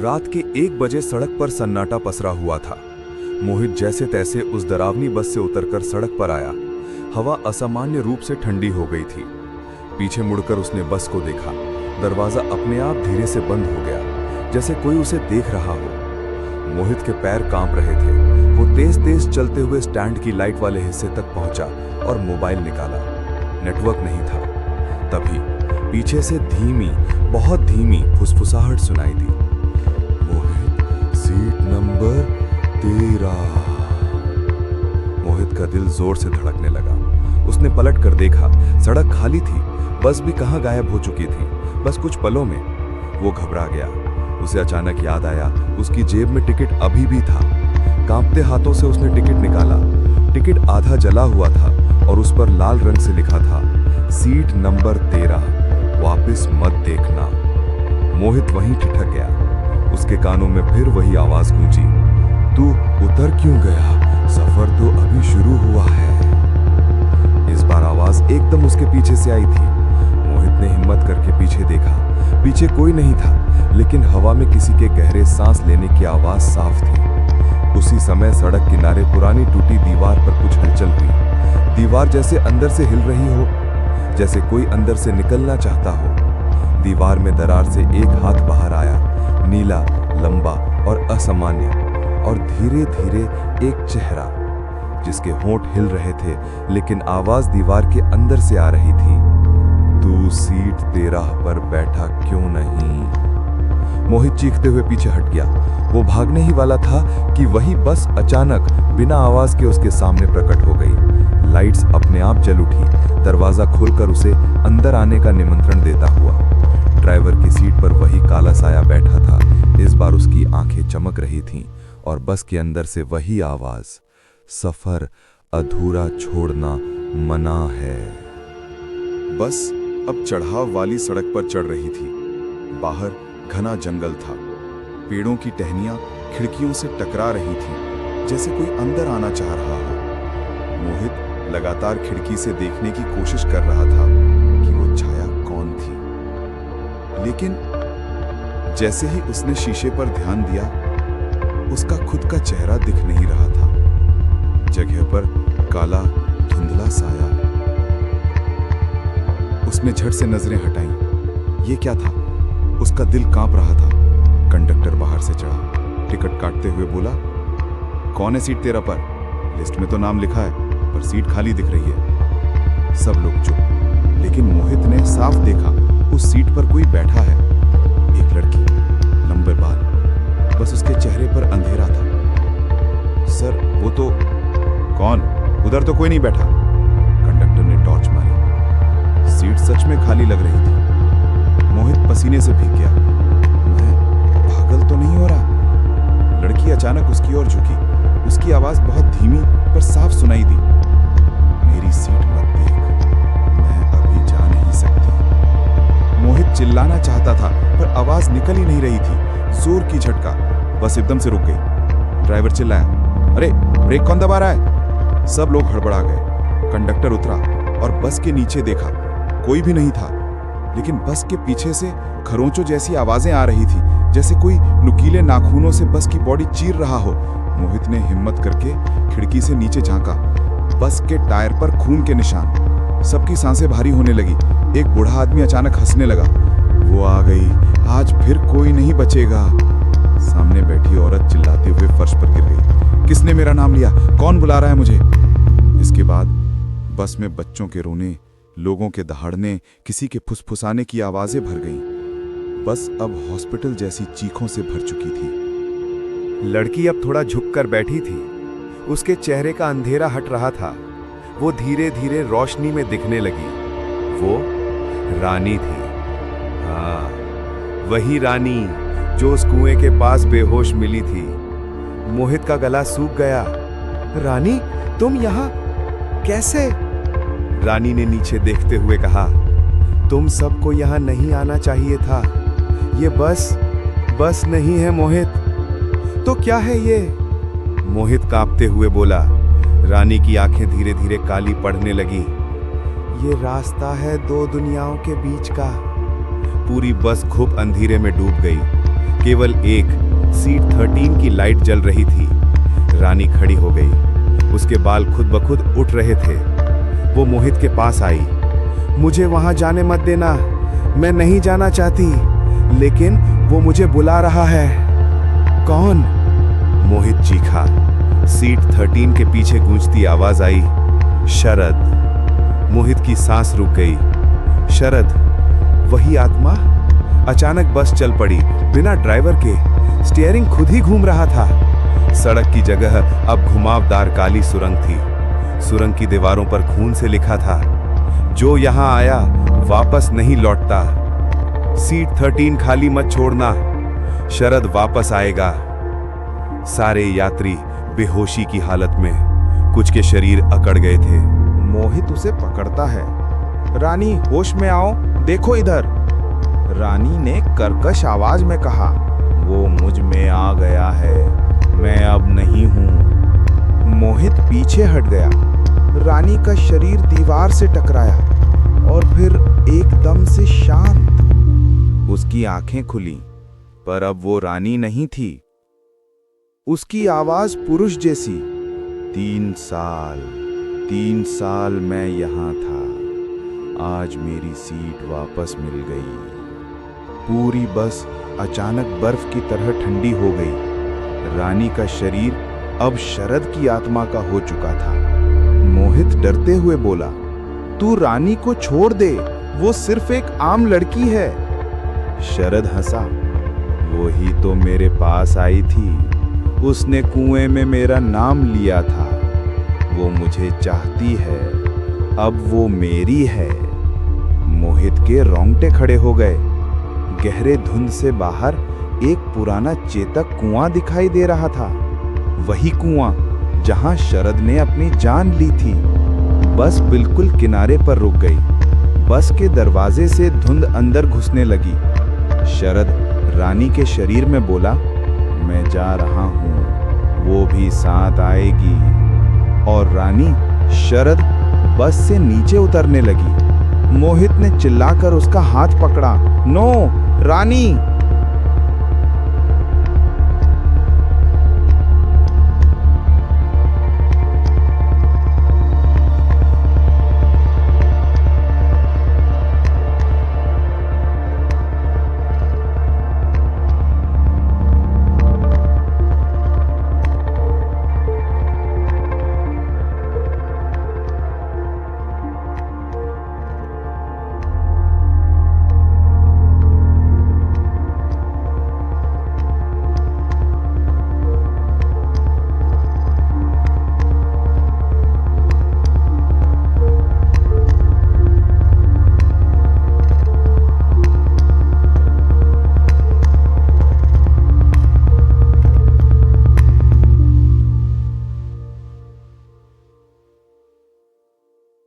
रात के 1 बजे सड़क पर सन्नाटा पसरा हुआ था। मोहित जैसे तैसे उस डरावनी बस से उतरकर सड़क पर आया। हवा असामान्य रूप से ठंडी हो गई थी। पीछे मुड़कर उसने बस को देखा। दरवाजा अपने आप धीरे से बंद हो गया, जैसे कोई उसे देख रहा हो। मोहित के पैर कांप रहे थे। वो तेज तेज चलते हुए स्टैंड की लाइट वाले हिस्से तक पहुंचा और मोबाइल निकाला। नेटवर्क नहीं था। तभी पीछे से धीमी, बहुत धीमी फुसफुसाहट सुनाई दी। मोहित, सीट नंबर 13। मोहित का दिल जोर से धड़कने लगा। उसने पलट कर देखा, सड़क खाली थी। बस भी कहां गायब हो चुकी थी। बस कुछ पलों में वो घबरा गया। उसे अचानक याद आया, उसकी जेब में टिकट अभी भी था। कांपते हाथों से उसने टिकट निकाला। टिकट आधा जला हुआ था और उस पर लाल रंग से लिखा था, सीट नंबर 13, वापस मत देखना। मोहित वहीं ठिठक गया। उसके कानों में फिर वही आवाज गूंजी, तू उतर क्यों गया? सफर तो अभी शुरू हुआ है। इस बार आवाज एकदम उसके पीछे से आई थी। मोहित ने हिम्मत करके पीछे देखा। पीछे कोई नहीं था, लेकिन हवा में किसी के गहरे सांस लेने की आवाज साफ थी। उसी समय सड़क किनारे पुरानी टूटी दीवार पर कुछ हलचल हुई। दीवार जैसे अंदर से हिल रही हो, जैसे कोई अंदर से निकलना चाहता हो। दीवार में दरार से एक हाथ बाहर आया, नीला, लंबा और असामान्य। और धीरे धीरे एक चेहरा, जिसके होंठ हिल रहे थे, लेकिन आवाज दीवार के अंदर से आ रही थी, तू सीट 13 पर बैठा क्यों नहीं? मोहित चीखते हुए पीछे हट गया। वो भागने ही वाला था कि वही बस अचानक बिना आवाज के उसके सामने प्रकट हो गई। लाइट्स अपने आप जल उठी। दरवाजा खोलकर उसे अंदर आने का निमंत्रण देता हुआ। ड्राइवर की सीट पर वही काला साया बैठा था। इस बार उसकी आंखें चमक रही थीं और बस के अंदर से वही आवाज, सफर अधूरा छोड़ना मना है। बस अब चढ़ाव वाली सड़क पर चढ़ रही थी। बाहर घना जंगल था। पेड़ों की टहनियां खिड़कियों से टकरा रही थीं, जैसे कोई अंदर आना चाह रहा हो। मोहित लगातार खिड़की से देखने की कोशिश कर रहा था कि वो छाया कौन थी, लेकिन जैसे ही उसने शीशे पर ध्यान दिया, उसका खुद का चेहरा दिख नहीं रहा था। जगह पर काला धुंधला साया। उसने झट से नजरें हटाईं। ये क्या था? उसका दिल कांप रहा था। कंडक्टर बाहर से चढ़ा, टिकट काटते हुए बोला, कौन है सीट 13 पर? लिस्ट में तो नाम लिखा है, पर सीट खाली दिख रही है। सब लोग चुप, लेकिन मोहित ने साफ देखा, उस सीट पर कोई बैठा है। एक लड़की, लंबे बाल, बस उसके चेहरे पर अंधेरा था। सर, वो तो कौन? उधर तो कोई नहीं बैठा। कंडक्टर ने टॉर्च मारी। सीट सच में खाली लग रही थी। मोहित पसीने से भीग गया। मैं पागल तो नहीं हो रहा? लड़की अचानक उसकी ओर झुकी। उसकी आवाज बहुत धीमी पर साफ सुनाई दी, मेरी सीट मत देख, मैं अभी जा नहीं सकती। मोहित चिल्लाना चाहता था, पर आवाज निकल ही नहीं रही थी। जोर की झटका, बस एकदम से रुक गई। ड्राइवर चिल्लाया, अरे ब्रेक कौन दबा रहा है? सब लोग हड़बड़ा गए। कंडक्टर उतरा और बस के नीचे देखा, कोई भी नहीं था, लेकिन बस के पीछे से खरोंचों जैसी आवाजें आ रही थी, जैसे कोई नुकीले नाखूनों से बस की बॉडी चीर रहा हो। मोहित ने हिम्मत करके खिड़की से नीचे झांका। बस के टायर पर खून के निशान। सबकी सांसें भारी होने लगी। एक बूढ़ा आदमी अचानक हंसने लगा। वो आ गई, आज फिर कोई नहीं बचेगा। सामने बैठी औरत चिल्लाते हुए फर्श पर गिर गई। किसने मेरा नाम लिया? कौन बुला रहा है मुझे? इसके बाद बस में बच्चों के रोने, लोगों के दहाड़ने, किसी के फुसफुसाने की आवाजें भर गईं। बस अब हॉस्पिटल जैसी चीखों से भर चुकी थी। लड़की अब थोड़ा झुककर बैठी थी। उसके चेहरे का अंधेरा हट रहा था। वो धीरे धीरे रोशनी में दिखने लगी। वो रानी थी। हाँ, वही रानी जो उस कुएं के पास बेहोश मिली थी। मोहित का गला सूख गया। रानी, तुम यहाँ कैसे? रानी ने नीचे देखते हुए कहा, तुम सबको यहाँ नहीं आना चाहिए था। ये बस नहीं है मोहित। तो क्या है ये? मोहित कांपते हुए बोला। रानी की आंखें धीरे धीरे काली पड़ने लगी। ये रास्ता है 2 दुनियाओं के बीच का। पूरी बस खूब अंधेरे में डूब गई। केवल एक सीट 13 की लाइट जल रही थी। रानी खड़ी हो गई। उसके बाल खुद ब खुद उठ रहे थे। वो मोहित के पास आई। मुझे वहां जाने मत देना, मैं नहीं जाना चाहती, लेकिन वो मुझे बुला रहा है। कौन? मोहित चीखा। सीट 13 के पीछे गूंजती आवाज आई, शरद। मोहित की सांस रुक गई। शरद, वही आत्मा? अचानक बस चल पड़ी, बिना ड्राइवर के। स्टीयरिंग खुद ही घूम रहा था। सड़क की जगह अब घुमावदार काली सुरंग थी। सुरंग की दीवारों पर खून से लिखा था, जो यहां आया वापस नहीं लौटता। सीट 13 खाली मत छोड़ना, शरद वापस आएगा। सारे यात्री बेहोशी की हालत में, कुछ के शरीर अकड़ गए थे। मोहित उसे पकड़ता है। रानी, होश में आओ, देखो इधर। रानी ने कर्कश आवाज में कहा, वो मुझ में आ गया है, मैं अब नहीं हूं। मोहित पीछे हट गया। रानी का शरीर दीवार से टकराया और फिर एकदम से शांत। उसकी आंखें खुली, पर अब वो रानी नहीं थी। उसकी आवाज पुरुष जैसी। 3 साल मैं यहां था, आज मेरी सीट वापस मिल गई। पूरी बस अचानक बर्फ की तरह ठंडी हो गई। रानी का शरीर अब शरद की आत्मा का हो चुका था। मोहित डरते हुए बोला, तू रानी को छोड़ दे, वो सिर्फ एक आम लड़की है। शरद हंसा, वही तो मेरे पास आई थी, उसने कुएं में मेरा नाम लिया था। वो मुझे चाहती है, अब वो मेरी है। मोहित के रोंगटे खड़े हो गए। गहरे धुंध से बाहर एक पुराना चेतक कुआं दिखाई दे रहा था। वही कुआं जहां शरद ने अपनी जान ली थी। बस बिल्कुल किनारे पर रुक गई। बस के दरवाजे से धुंध अंदर घुसने लगी। शरद रानी के शरीर में बोला, मैं जा रहा हूं, वो भी साथ आएगी। और रानी शरद बस से नीचे उतरने लगी। मोहित ने चिल्लाकर उसका हाथ पकड़ा, नो रानी।